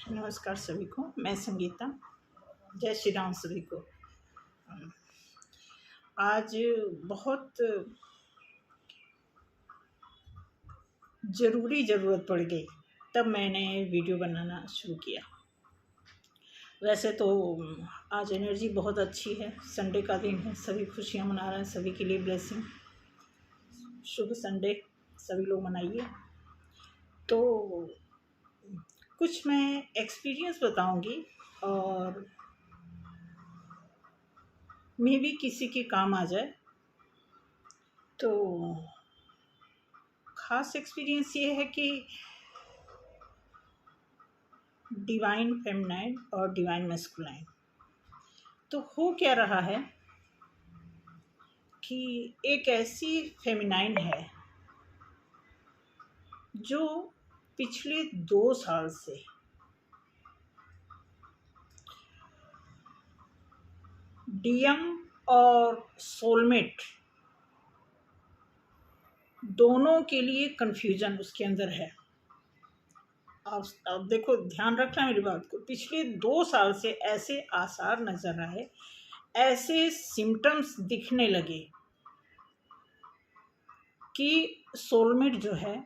नमस्कार सभी को। मैं संगीता। जय श्री राम सभी को। आज बहुत ज़रूरत पड़ गई, तब मैंने वीडियो बनाना शुरू किया। वैसे तो आज एनर्जी बहुत अच्छी है, संडे का दिन है, सभी खुशियाँ मना रहे हैं, सभी के लिए ब्लेसिंग। शुभ संडे, सभी लोग मनाइए। तो कुछ मैं एक्सपीरियंस बताऊंगी और मे भी किसी के काम आ जाए। तो ख़ास एक्सपीरियंस ये है कि डिवाइन फेमिनाइन और डिवाइन मैस्कुलाइन। तो हो क्या रहा है कि एक ऐसी फेमिनाइन है जो पिछले 2 साल से डीएम और सोलमेट दोनों के लिए कन्फ्यूजन उसके अंदर है। अब देखो, ध्यान रखना मेरी बात को। पिछले 2 साल से ऐसे आसार नजर आए, ऐसे सिम्टम्स दिखने लगे कि सोलमेट जो है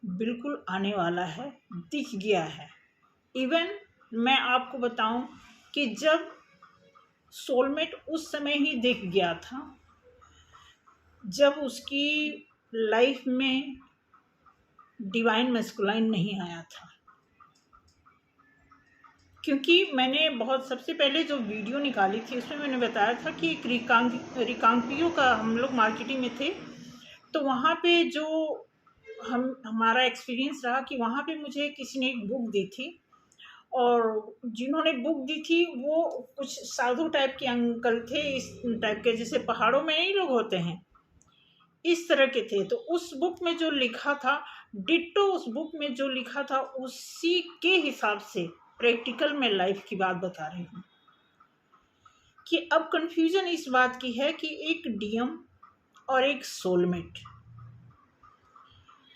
बिल्कुल आने वाला है, दिख गया है। इवन मैं आपको बताऊं कि जब सोलमेट उस समय ही दिख गया था जब उसकी लाइफ में डिवाइन मैस्कुलाइन नहीं आया था। क्योंकि मैंने सबसे पहले जो वीडियो निकाली थी उसमें मैंने बताया था कि एक रिकांगपियो का हम लोग मार्केटिंग में थे, तो वहाँ पे जो हमारा एक्सपीरियंस रहा कि वहाँ पे मुझे किसी ने एक बुक दी थी, और जिन्होंने बुक दी थी वो कुछ साधु टाइप के अंकल थे, इस टाइप के जैसे पहाड़ों में नहीं लोग होते हैं, इस तरह के थे। तो उस बुक में जो लिखा था, डिट्टो उस बुक में जो लिखा था उसी के हिसाब से प्रैक्टिकल में लाइफ की बात बता रही हूँ। कि अब कंफ्यूजन इस बात की है कि एक डीएम और एक सोलमेट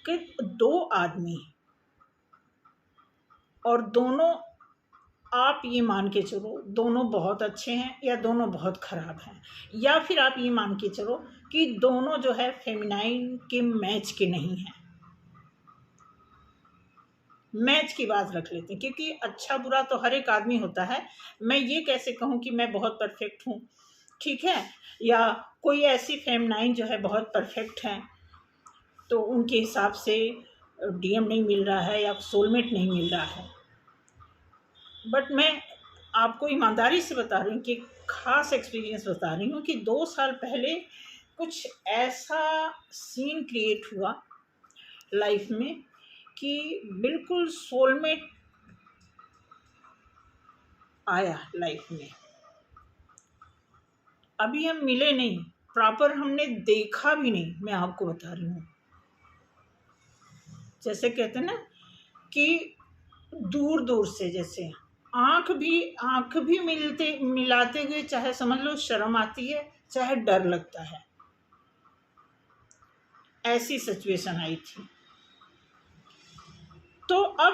के 2 आदमी, और दोनों आप ये मान के चलो दोनों बहुत अच्छे हैं या दोनों बहुत खराब हैं, या फिर आप ये मान के चलो कि दोनों जो है फेमिनाइन के मैच के नहीं हैं। मैच की बात रख लेते हैं, क्योंकि अच्छा बुरा तो हर एक आदमी होता है। मैं ये कैसे कहूँ कि मैं बहुत परफेक्ट हूँ, ठीक है, या कोई ऐसी फेमिनाइन जो है बहुत परफेक्ट है तो उनके हिसाब से डीएम नहीं मिल रहा है या सोलमेट नहीं मिल रहा है। बट मैं आपको ईमानदारी से बता रही हूँ कि ख़ास एक्सपीरियंस बता रही हूँ कि 2 साल पहले कुछ ऐसा सीन क्रिएट हुआ लाइफ में कि बिल्कुल सोलमेट आया लाइफ में। अभी हम मिले नहीं, प्रॉपर हमने देखा भी नहीं, मैं आपको बता रही हूँ। जैसे कहते हैं ना कि दूर दूर से, जैसे आँख भी मिलाते हुए चाहे समझ लो शर्म आती है, चाहे डर लगता है, ऐसी सिचुएशन आई थी। तो अब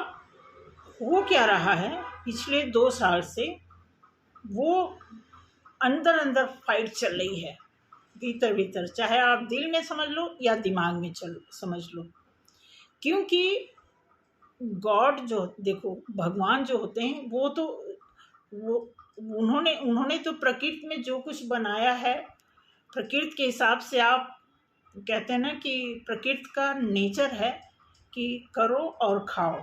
हो क्या रहा है, पिछले 2 साल से वो अंदर अंदर फाइट चल रही है, भीतर भीतर, चाहे आप दिल में समझ लो या दिमाग में समझ लो। क्योंकि गॉड जो देखो, भगवान जो होते हैं वो उन्होंने तो प्रकृति में जो कुछ बनाया है, प्रकृति के हिसाब से, आप कहते हैं ना कि प्रकृति का नेचर है कि करो और खाओ।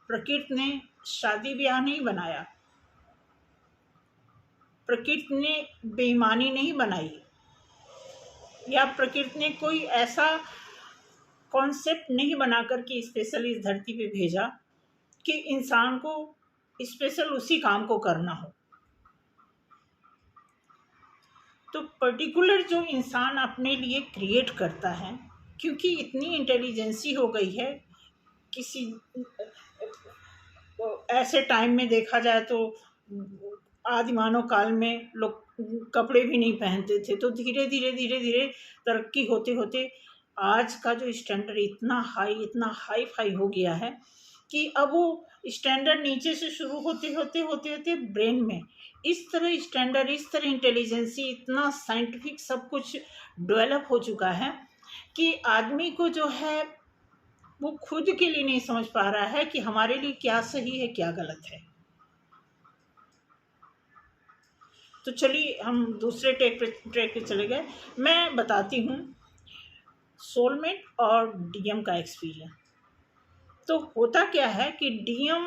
प्रकृति ने शादी ब्याह नहीं बनाया, प्रकृति ने बेईमानी नहीं बनाई, या प्रकृति ने कोई ऐसा कॉन्सेप्ट नहीं बनाकर के स्पेशल इस धरती पे भेजा कि इंसान को स्पेशल उसी काम को करना हो। तो पर्टिकुलर जो इंसान अपने लिए क्रिएट करता है, क्योंकि इतनी इंटेलिजेंसी हो गई है, किसी ऐसे टाइम में देखा जाए तो आदि मानव काल में लोग कपड़े भी नहीं पहनते थे, तो धीरे धीरे तरक्की होते होते आज का जो स्टैंडर्ड इतना हाई फाई हो गया है कि अब वो स्टैंडर्ड नीचे से शुरू होते ब्रेन में इस तरह स्टैंडर्ड, इस तरह इंटेलिजेंसी, इतना साइंटिफिक सब कुछ डेवलप हो चुका है कि आदमी को जो है वो खुद के लिए नहीं समझ पा रहा है कि हमारे लिए क्या सही है क्या गलत है। तो चलिए हम दूसरे ट्रैक पे चले गए। मैं बताती हूँ सोलमेट और डीएम का एक्सपीरियंस। तो होता क्या है कि डीएम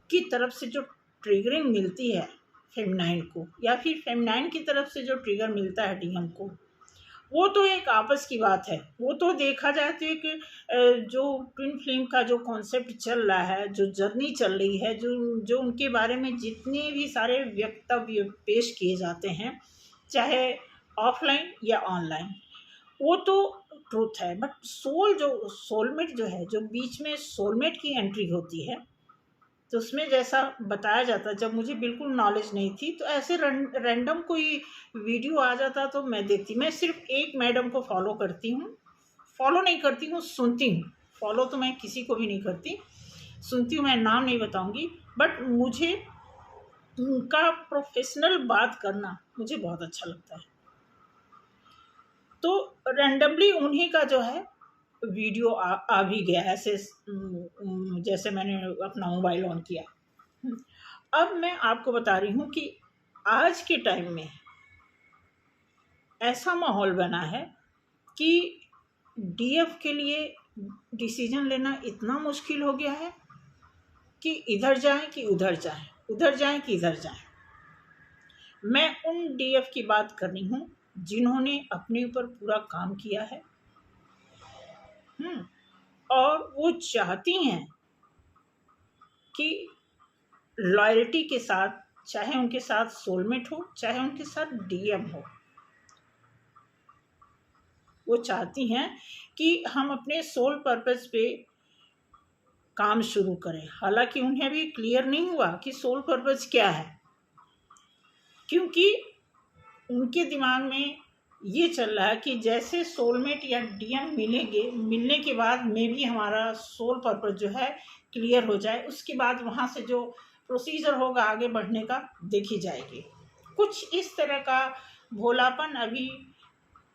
की तरफ से जो ट्रिगरिंग मिलती है फेमिनाइन को, या फिर फेमिनाइन की तरफ से जो ट्रिगर मिलता है डीएम को, वो तो एक आपस की बात है। वो तो देखा जाए तो एक जो ट्विन फ्लेम का जो कॉन्सेप्ट चल रहा है, जो जर्नी चल रही है, जो उनके बारे में जितने भी सारे वक्तव्य पेश किए जाते हैं, चाहे ऑफलाइन या ऑनलाइन, वो तो ट्रूथ है। बट सोलमेट जो है, जो बीच में सोलमेट की एंट्री होती है, तो उसमें जैसा बताया जाता, जब मुझे बिल्कुल नॉलेज नहीं थी तो ऐसे रैंडम कोई वीडियो आ जाता तो मैं देखती। मैं सिर्फ एक मैडम को फॉलो करती हूँ, फॉलो नहीं करती हूँ, सुनती हूँ। फॉलो तो मैं किसी को भी नहीं करती, सुनती हूँ। मैं नाम नहीं बताऊँगी, बट मुझे उनका प्रोफेशनल बात करना मुझे बहुत अच्छा लगता है। तो रैंडमली उन्हीं का जो है वीडियो आ भी गया ऐसे, जैसे मैंने अपना मोबाइल ऑन किया। अब मैं आपको बता रही हूँ कि आज के टाइम में ऐसा माहौल बना है कि डीएफ के लिए डिसीजन लेना इतना मुश्किल हो गया है कि इधर जाएं कि उधर जाएं, उधर जाएं कि इधर जाएं। मैं उन डीएफ की बात कर रही हूँ जिन्होंने अपने ऊपर पूरा काम किया है, और वो चाहती हैं कि लॉयल्टी के साथ, चाहे उनके साथ सोलमेट हो, चाहे उनके साथ डीएम हो, वो चाहती हैं कि हम अपने सोल पर्पस पे काम शुरू करें। हालांकि उन्हें अभी क्लियर नहीं हुआ कि सोल पर्पस क्या है, क्योंकि उनके दिमाग में ये चल रहा है कि जैसे सोलमेट या डीएम मिलेंगे, मिलने के बाद में भी हमारा सोल पर्पस जो है क्लियर हो जाए, उसके बाद वहाँ से जो प्रोसीजर होगा आगे बढ़ने का देखी जाएगी। कुछ इस तरह का भोलापन अभी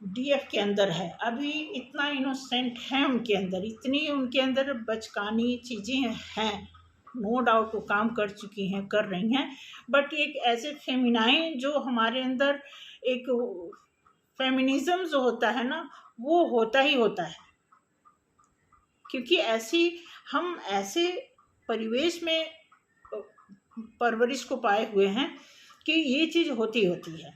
डीएफ के अंदर है। अभी इतना इनोसेंट है उनके अंदर, इतनी उनके अंदर बचकानी चीज़ें हैं, नो डाउट वो काम कर चुकी हैं, कर रही हैं। बट एक ऐसे फेमिनाइन जो हमारे अंदर एक फेमिनिज्म जो होता है ना, वो होता ही होता है, क्योंकि हम ऐसे परिवेश में परवरिश को पाए हुए हैं कि ये चीज़ होती है।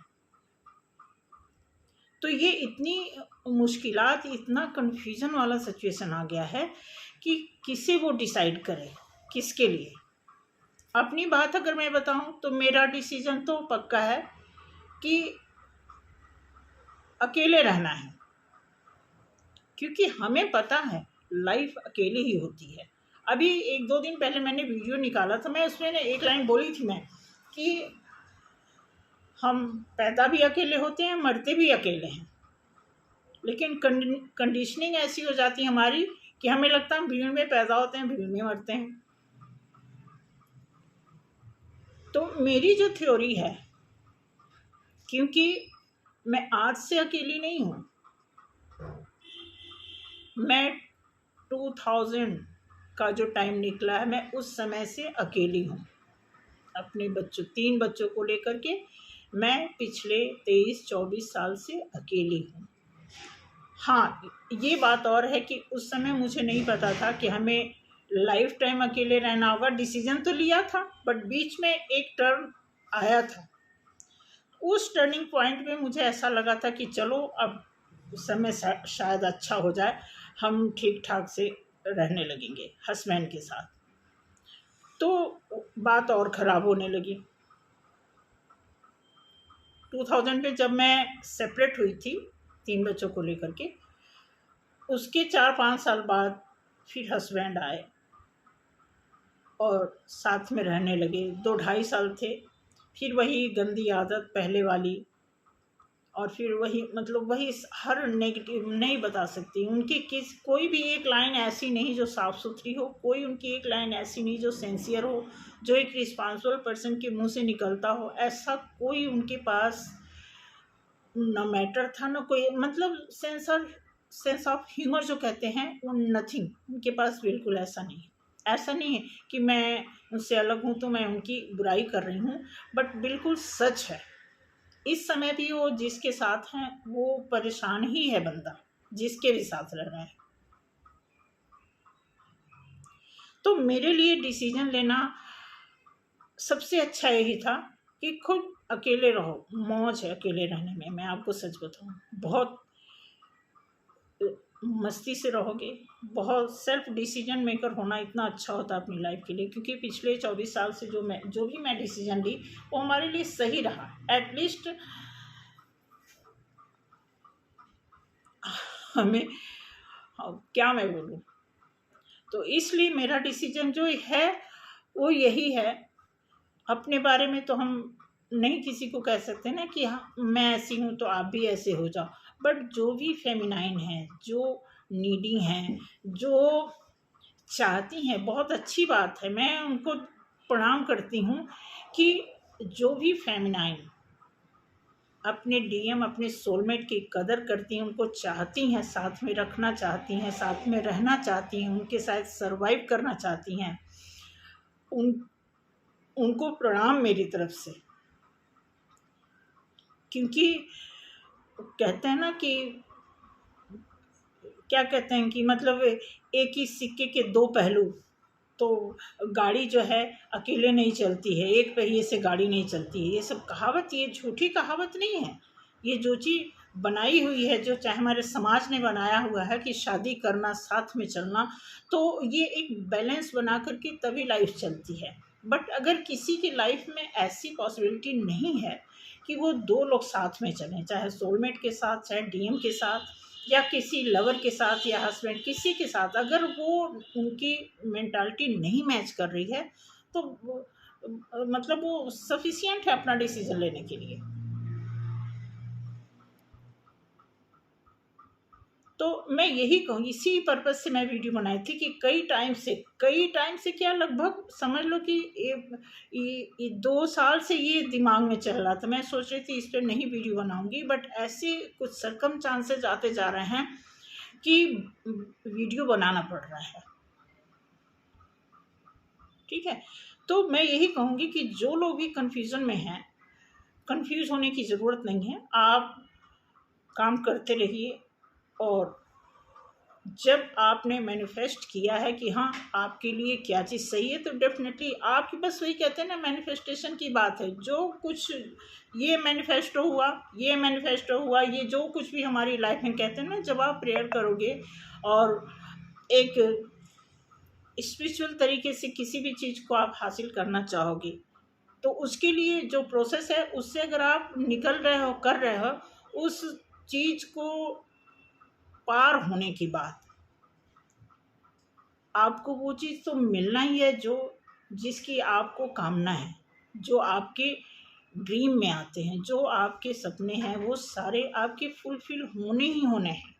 तो ये इतनी मुश्किलात, इतना कन्फ्यूज़न वाला सिचुएशन आ गया है कि किसे वो डिसाइड करे, किसके लिए। अपनी बात अगर मैं बताऊं तो मेरा डिसीजन तो पक्का है कि अकेले रहना है, क्योंकि हमें पता है लाइफ अकेले ही होती है। अभी 1-2 दिन पहले मैंने वीडियो निकाला था, मैं उसमें एक लाइन बोली थी मैं कि हम पैदा भी अकेले होते हैं, मरते भी अकेले हैं, लेकिन कंडीशनिंग ऐसी हो जाती है हमारी कि हमें लगता है हम भीड़ में पैदा होते हैं, भीड़ में मरते हैं। तो मेरी जो थ्योरी है, क्योंकि मैं आज से अकेली नहीं हूँ, मैं 2000 का जो टाइम निकला है, मैं उस समय से अकेली हूँ। अपने 3 बच्चों को लेकर के मैं पिछले 23-24 साल से अकेली हूँ। हाँ, ये बात और है कि उस समय मुझे नहीं पता था कि हमें लाइफ टाइम अकेले रहना होगा। डिसीजन तो लिया था, बट बीच में एक टर्न आया था। उस टर्निंग पॉइंट पे मुझे ऐसा लगा था कि चलो अब उस समय शायद अच्छा हो जाए, हम ठीक ठाक से रहने लगेंगे हस्बैंड के साथ। तो बात और ख़राब होने लगी। 2000 में जब मैं सेपरेट हुई थी 3 बच्चों को लेकर के, उसके 4-5 साल बाद फिर हस्बैंड आए और साथ में रहने लगे। 2-2.5 साल थे, फिर वही गंदी आदत पहले वाली और फिर वही मतलब वही हर नेगेटिव नहीं बता सकती। उनकी कोई भी एक लाइन ऐसी नहीं जो साफ़ सुथरी हो, कोई उनकी एक लाइन ऐसी नहीं जो सेंसियर हो, जो एक रिस्पॉन्सिबल पर्सन के मुंह से निकलता हो। ऐसा कोई उनके पास न मैटर था, न कोई मतलब सेंस ऑफ ह्यूमर जो कहते हैं वो नथिंग उनके पास, बिल्कुल ऐसा नहीं। ऐसा नहीं है कि मैं उनसे अलग हूँ तो मैं उनकी बुराई कर रही हूँ, बट बिल्कुल सच है। इस समय भी वो जिसके साथ हैं वो परेशान ही है बंदा, जिसके भी साथ रह रहा है। तो मेरे लिए डिसीजन लेना सबसे अच्छा यही था कि खुद अकेले रहो, मौज है अकेले रहने में। मैं आपको सच बताऊं, बहुत मस्ती से रहोगे, बहुत सेल्फ डिसीजन मेकर होना इतना अच्छा होता है अपनी लाइफ के लिए। क्योंकि पिछले 24 साल से जो भी मैं डिसीजन ली वो हमारे लिए सही रहा, एटलीस्ट हमें, क्या मैं बोलूँ। तो इसलिए मेरा डिसीजन जो है वो यही है। अपने बारे में तो हम नहीं किसी को कह सकते ना कि हाँ मैं ऐसी हूँ तो आप भी ऐसे हो जाओ, बट जो भी फेमिनाइन है, जो नीडी हैं, जो चाहती हैं, बहुत अच्छी बात है, मैं उनको प्रणाम करती हूँ कि जो भी फेमिनाइन अपने डीएम, अपने सोलमेट की कदर करती हैं, उनको चाहती हैं, साथ में रखना चाहती हैं, साथ में रहना चाहती हैं, उनके साथ सर्वाइव करना चाहती हैं, उनको प्रणाम मेरी तरफ से। क्योंकि कहते हैं ना कि क्या कहते हैं कि मतलब एक ही सिक्के के दो पहलू। तो गाड़ी जो है अकेले नहीं चलती है, एक पहिए से गाड़ी नहीं चलती है। ये सब कहावत, ये झूठी कहावत नहीं है। ये जो चीज़ बनाई हुई है, जो चाहे हमारे समाज ने बनाया हुआ है कि शादी करना, साथ में चलना, तो ये एक बैलेंस बना करके तभी लाइफ चलती है। बट अगर किसी की लाइफ में ऐसी पॉसिबिलिटी नहीं है कि वो दो लोग साथ में चलें, चाहे सोलमेट के साथ, चाहे डीएम के साथ, या किसी लवर के साथ, या हस्बैंड, किसी के साथ, अगर वो उनकी मेंटालिटी नहीं मैच कर रही है तो मतलब वो सफिशिएंट है अपना डिसीजन लेने के लिए। तो मैं यही कहूँ, इसी पर्पज से मैं वीडियो बनाई थी कि कई टाइम से क्या, लगभग समझ लो कि ये 2 साल से ये दिमाग में चल रहा था। मैं सोच रही थी इस पर नहीं वीडियो बनाऊंगी, बट ऐसे कुछ सरकमस्टांसेस आते जा रहे हैं कि वीडियो बनाना पड़ रहा है। ठीक है, तो मैं यही कहूँगी कि जो लोग भी कन्फ्यूज़न में हैं, कन्फ्यूज़ होने की ज़रूरत नहीं है। आप काम करते रहिए, और जब आपने मैनिफेस्ट किया है कि हाँ आपके लिए क्या चीज़ सही है, तो डेफिनेटली आपकी, बस वही कहते हैं ना, मैनिफेस्टेशन की बात है। जो कुछ ये मैनिफेस्टो हुआ, ये मैनिफेस्टो हुआ, ये जो कुछ भी हमारी लाइफ में कहते हैं ना, जब आप प्रेयर करोगे और एक स्पिरिचुअल तरीके से किसी भी चीज़ को आप हासिल करना चाहोगे, तो उसके लिए जो प्रोसेस है उससे अगर आप निकल रहे हो, कर रहे हो, उस चीज़ को पार होने के बाद आपको वो चीज़ तो मिलना ही है जो जिसकी आपको कामना है, जो आपके ड्रीम में आते हैं, जो आपके सपने हैं, वो सारे आपके फुलफिल होने ही होने हैं।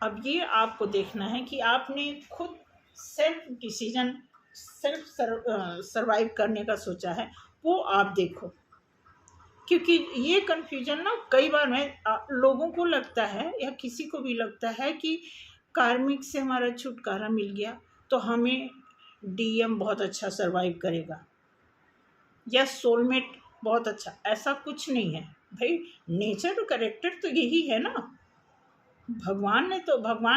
अब ये आपको देखना है कि आपने खुद सेल्फ डिसीजन, सेल्फ सर्वाइव करने का सोचा है, वो आप देखो। क्योंकि ये कन्फ्यूजन ना कई बार लोगों को लगता है, या किसी को भी लगता है कि कार्मिक से हमारा छुटकारा मिल गया तो हमें डीएम बहुत अच्छा सर्वाइव करेगा, या सोलमेट बहुत अच्छा। ऐसा कुछ नहीं है भाई, नेचर और कैरेक्टर तो यही है ना। भगवान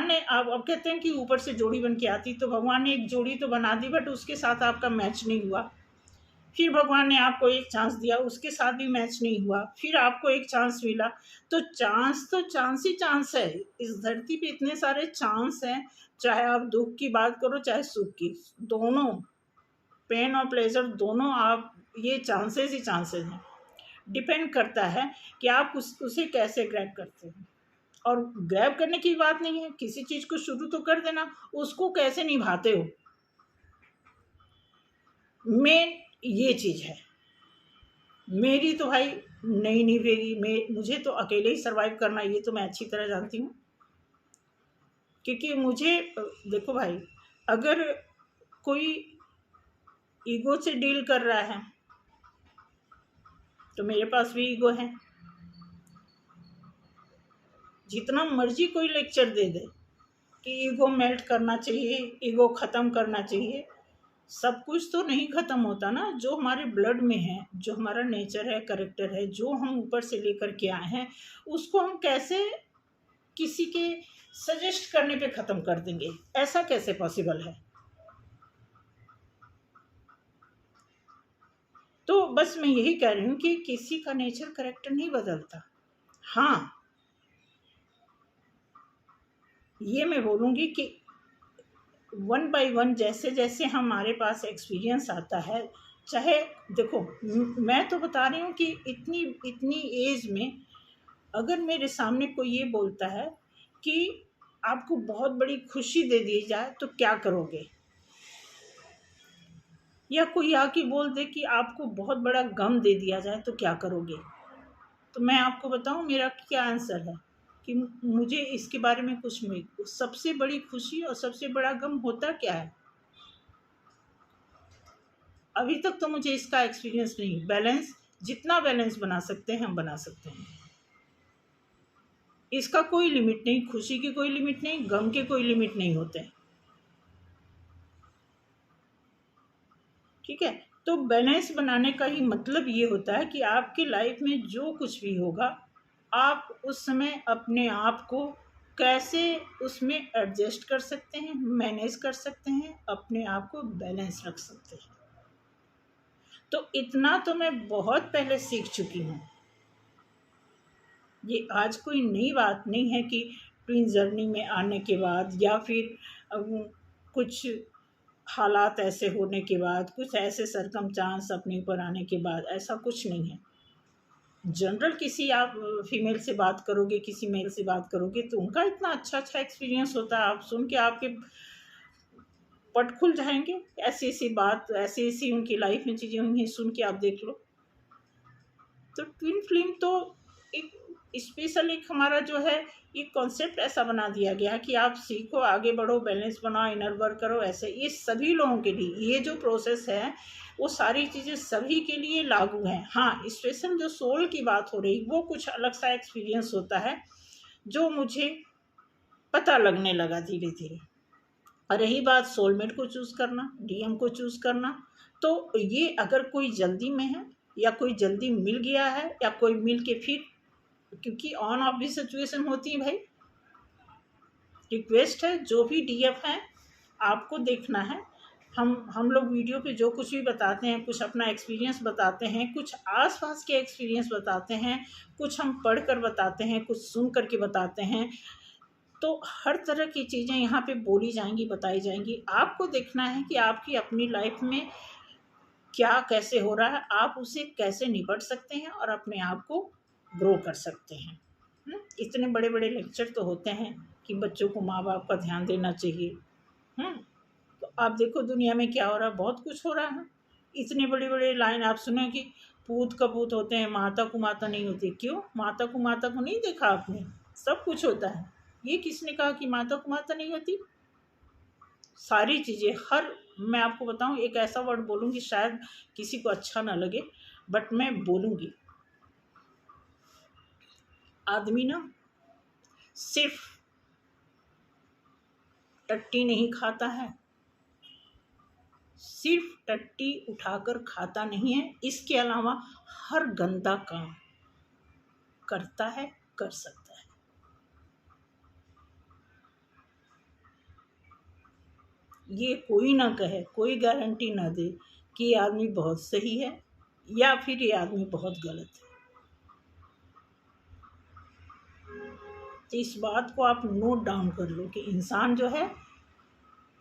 ने, आप अब कहते हैं कि ऊपर से जोड़ी बन के आती, तो भगवान ने एक जोड़ी तो बना दी, बट उसके साथ आपका मैच नहीं हुआ। फिर भगवान ने आपको एक चांस दिया, उसके साथ भी मैच नहीं हुआ, फिर आपको एक चांस मिला। तो चांस ही चांस है। इस धरती पे इतने सारे चांस हैं, चाहे आप दुख की बात करो चाहे सुख की, दोनों, पेन और प्लेजर दोनों, आप, ये चांसेस ही चांसेस हैं। डिपेंड करता है कि आप उसे कैसे ग्रैब करते हैं। और ग्रैब करने की बात नहीं है, किसी चीज़ को शुरू तो कर देना, उसको कैसे निभाते हो, मेन ये चीज़ है। मेरी तो भाई नहीं निभेगी। मुझे तो अकेले ही सरवाइव करना, ये तो मैं अच्छी तरह जानती हूँ। क्योंकि मुझे देखो भाई, अगर कोई ईगो से डील कर रहा है तो मेरे पास भी ईगो है। जितना मर्जी कोई लेक्चर दे दे कि ईगो मेल्ट करना चाहिए, ईगो ख़त्म करना चाहिए, सब कुछ तो नहीं ख़त्म होता ना। जो हमारे ब्लड में है, जो हमारा नेचर है, करेक्टर है, जो हम ऊपर से लेकर के आए हैं, उसको हम कैसे किसी के सजेस्ट करने पे ख़त्म कर देंगे? ऐसा कैसे पॉसिबल है? तो बस मैं यही कह रही हूँ कि किसी का नेचर करेक्टर नहीं बदलता। हाँ, ये मैं बोलूँगी कि वन बाय वन जैसे जैसे हमारे पास एक्सपीरियंस आता है, चाहे देखो मैं तो बता रही हूँ कि इतनी इतनी एज में अगर मेरे सामने कोई ये बोलता है कि आपको बहुत बड़ी खुशी दे दी जाए तो क्या करोगे, या कोई आके बोल दे कि आपको बहुत बड़ा गम दे दिया जाए तो क्या करोगे, तो मैं आपको बताऊं मेरा क्या आंसर है कि मुझे इसके बारे में कुछ नहीं। सबसे बड़ी खुशी और सबसे बड़ा गम होता क्या है, अभी तक तो मुझे इसका एक्सपीरियंस नहीं। बैलेंस, जितना बैलेंस बना सकते हैं हम बना सकते हैं। इसका कोई लिमिट नहीं, खुशी की कोई लिमिट नहीं, गम के कोई लिमिट नहीं होते। ठीक है, तो बैलेंस बनाने का ही मतलब ये होता है कि आपकी लाइफ में जो कुछ भी होगा, आप उस समय अपने आप को कैसे उसमें एडजस्ट कर सकते हैं, मैनेज कर सकते हैं, अपने आप को बैलेंस रख सकते हैं। तो इतना तो मैं बहुत पहले सीख चुकी हूँ। ये आज कोई नई बात नहीं है कि ट्विन जर्नी में आने के बाद या फिर कुछ हालात ऐसे होने के बाद, कुछ ऐसे सरकमस्टांस अपने ऊपर आने के बाद, ऐसा कुछ नहीं है। जनरल किसी आप फीमेल से बात करोगे, किसी मेल से बात करोगे तो उनका इतना अच्छा अच्छा एक्सपीरियंस होता है, आप सुन के आपके पट खुल जाएंगे। ऐसी ऐसी बात, ऐसी ऐसी उनकी लाइफ में चीज़ें हुई हैं, सुन के आप देख लो। तो ट्विन फ्लेम तो एक स्पेशल, एक हमारा जो है ये कॉन्सेप्ट ऐसा बना दिया गया है कि आप सीखो, आगे बढ़ो, बैलेंस बनाओ, इनर वर्क करो। ऐसे ये सभी लोगों के लिए ये जो प्रोसेस है वो सारी चीज़ें सभी के लिए लागू हैं। हाँ, स्पेशल जो सोल की बात हो रही वो कुछ अलग सा एक्सपीरियंस होता है जो मुझे पता लगने लगा धीरे धीरे। और रही बात सोलमेट को चूज़ करना, डीएम को चूज़ करना, तो ये अगर कोई जल्दी में है या कोई जल्दी मिल गया है या कोई मिल के फिर, क्योंकि ऑन ऑफ भी सिचुएशन होती है भाई। रिक्वेस्ट है, जो भी डीएफ है आपको देखना है। हम लोग वीडियो पे जो कुछ भी बताते हैं, कुछ अपना एक्सपीरियंस बताते हैं, कुछ आसपास के एक्सपीरियंस बताते हैं, कुछ हम पढ़ कर बताते हैं, कुछ सुन कर के बताते हैं। तो हर तरह की चीज़ें यहाँ पे बोली जाएंगी, बताई जाएंगी। आपको देखना है कि आपकी अपनी लाइफ में क्या कैसे हो रहा है, आप उसे कैसे निपट सकते हैं और अपने आप को ग्रो कर सकते हैं। इतने बड़े बड़े लेक्चर तो होते हैं कि बच्चों को माँ बाप का ध्यान देना चाहिए। तो आप देखो दुनिया में क्या हो रहा है, बहुत कुछ हो रहा है। इतने बड़े बड़े लाइन आप सुने कि पूत कपूत होते हैं, माता को माता नहीं होती। क्यों? माता को नहीं देखा आपने? सब कुछ होता है। ये किसने कहा कि माता को माता नहीं होती? सारी चीज़ें, हर, मैं आपको बताऊं, एक ऐसा वर्ड बोलूँगी शायद किसी को अच्छा ना लगे, बट मैं बोलूँगी। आदमी ना सिर्फ टट्टी नहीं खाता है, सिर्फ टट्टी उठाकर खाता नहीं है, इसके अलावा हर गंदा काम करता है, कर सकता है। ये कोई ना कहे, कोई गारंटी ना दे कि ये आदमी बहुत सही है या फिर ये आदमी बहुत गलत है। तो इस बात को आप नोट डाउन कर लो कि इंसान जो है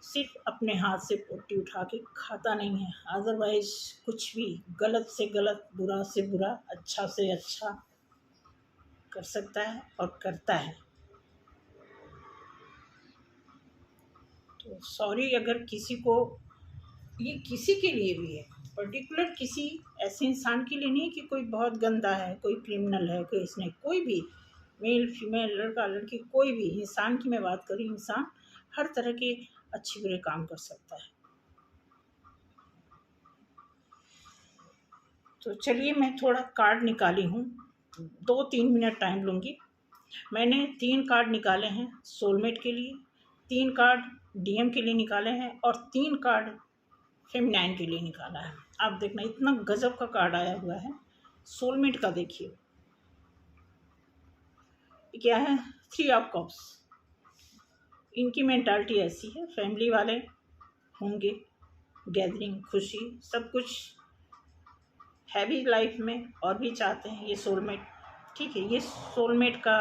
सिर्फ अपने हाथ से पोटी उठा के खाता नहीं है, अदरवाइज कुछ भी गलत से गलत, बुरा से बुरा, अच्छा से अच्छा कर सकता है और करता है। तो सॉरी अगर किसी को, ये किसी के लिए भी है, पर्टिकुलर किसी ऐसे इंसान के लिए नहीं कि कोई बहुत गंदा है, कोई क्रिमिनल है, कोई इसने, कोई भी मेल फीमेल, लड़का लड़की, कोई भी इंसान की मैं बात करूँ, इंसान हर तरह के अच्छे बुरे काम कर सकता है। तो चलिए मैं थोड़ा कार्ड निकाली हूँ, 2-3 मिनट टाइम लूँगी। मैंने 3 कार्ड निकाले हैं सोलमेट के लिए, 3 कार्ड डीएम के लिए निकाले हैं और 3 कार्ड फेमिनाइन के लिए निकाला है। आप देखना इतना गजब का कार्ड आया हुआ है सोलमेट का। देखिए क्या है, 3 ऑफ कप्स। इनकी मेंटालिटी ऐसी है, फैमिली वाले होंगे, गैदरिंग, खुशी, सब कुछ है भी लाइफ में और भी चाहते हैं ये सोलमेट। ठीक है, ये सोलमेट का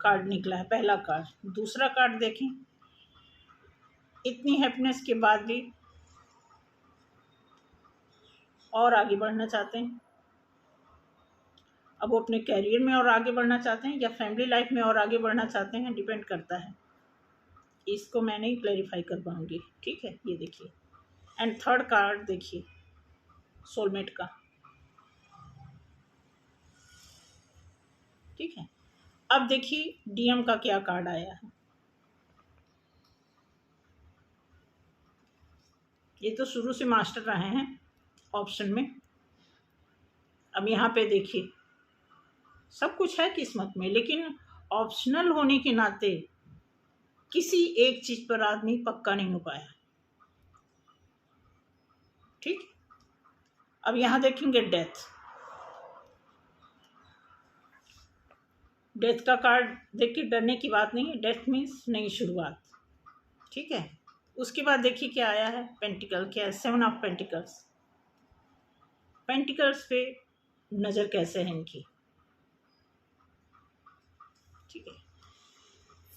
कार्ड निकला है, पहला कार्ड। दूसरा कार्ड देखें, इतनी हैप्पीनेस के बाद भी और आगे बढ़ना चाहते हैं। अब वो अपने कैरियर में और आगे बढ़ना चाहते हैं या फैमिली लाइफ में और आगे बढ़ना चाहते हैं, डिपेंड करता है। इसको मैं नहीं क्लैरिफाई कर पाऊँगी। ठीक है, ये देखिए। एंड थर्ड कार्ड देखिए सोलमेट का। ठीक है, अब देखिए डीएम का क्या कार्ड आया है। ये तो शुरू से मास्टर रहे हैं ऑप्शन में। अब यहाँ पे देखिए सब कुछ है किस्मत में, लेकिन ऑप्शनल होने के नाते किसी एक चीज पर आदमी पक्का नहीं हो पाया। ठीक, अब यहाँ देखेंगे डेथ। डेथ का कार्ड देख के डरने की बात नहीं है, डेथ मीन्स नई शुरुआत। ठीक है, उसके बाद देखिए क्या आया है, पेंटिकल। क्या है, 7 ऑफ पेंटिकल्स। पेंटिकल्स पे नज़र कैसे है इनकी। ठीक है,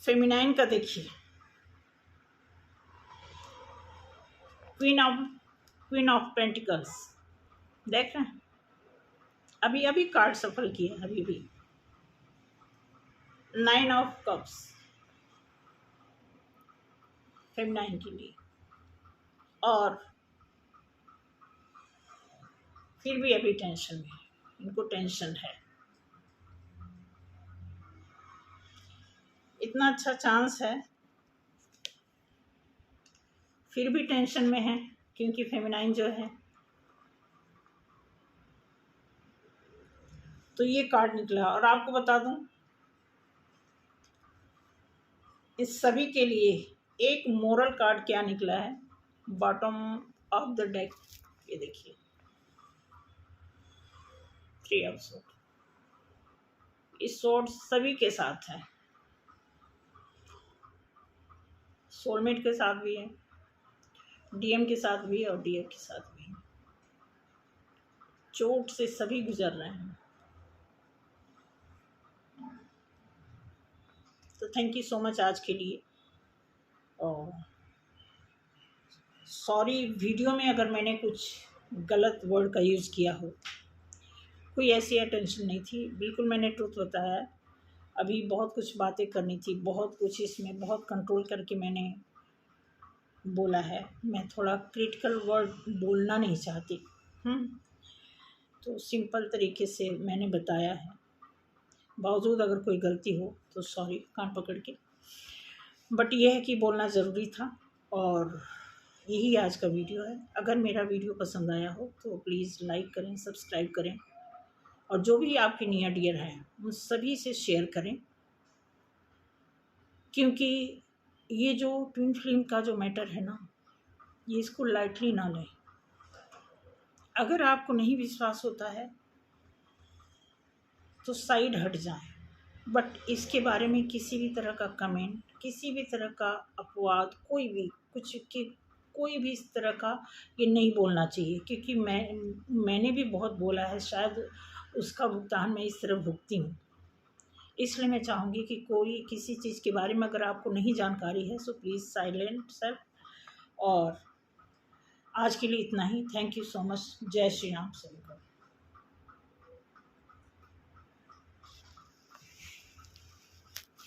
फेमिनाइन का देखिए, क्वीन ऑफ पेंटिकल्स। देख रहे हैं, अभी अभी कार्ड सफल किए, अभी भी 9 ऑफ कप्स फेमिनाइन के लिए। और फिर भी अभी टेंशन में, इनको टेंशन है। इतना अच्छा चांस है, फिर भी टेंशन में है, क्योंकि फेमिनाइन जो है। तो ये कार्ड निकला। और आपको बता दूं, इस सभी के लिए एक मोरल कार्ड क्या निकला है, बॉटम ऑफ द डेक। ये देखिए 3 ऑफ सोर्ड। इस सोर्ड सभी के साथ है, सोलमेट के साथ भी है, डीएम के साथ भी है और डीएफ के साथ भी है। चोट से सभी गुजर रहे हैं। तो थैंक यू सो मच आज के लिए। और सॉरी वीडियो में अगर मैंने कुछ गलत वर्ड का यूज़ किया हो, कोई ऐसी अटेंशन नहीं थी, बिल्कुल मैंने ट्रुथ बताया। अभी बहुत कुछ बातें करनी थी, बहुत कुछ इसमें बहुत कंट्रोल करके मैंने बोला है। मैं थोड़ा क्रिटिकल वर्ड बोलना नहीं चाहती। तो सिंपल तरीके से मैंने बताया है, बावजूद अगर कोई गलती हो तो सॉरी, कान पकड़ के। बट यह है कि बोलना ज़रूरी था। और यही आज का वीडियो है। अगर मेरा वीडियो पसंद आया हो तो प्लीज़ लाइक करें, सब्सक्राइब करें, और जो भी आपके नियर डियर हैं उन सभी से शेयर करें, क्योंकि ये जो ट्विन फ्लेम का जो मैटर है ना, ये इसको लाइटली ना लें। अगर आपको नहीं विश्वास होता है तो साइड हट जाएं, बट इसके बारे में किसी भी तरह का कमेंट, किसी भी तरह का अपवाद, कोई भी कुछ कि कोई भी इस तरह का ये नहीं बोलना चाहिए, क्योंकि मैंने भी बहुत बोला है, शायद उसका भुगतान मैं इस तरह भुगती हूँ। इसलिए मैं चाहूँगी कि कोई किसी चीज़ के बारे में अगर आपको नहीं जानकारी है सो प्लीज़ साइलेंट सर। और आज के लिए इतना ही। Thank you so much. जय श्री राम सभी को।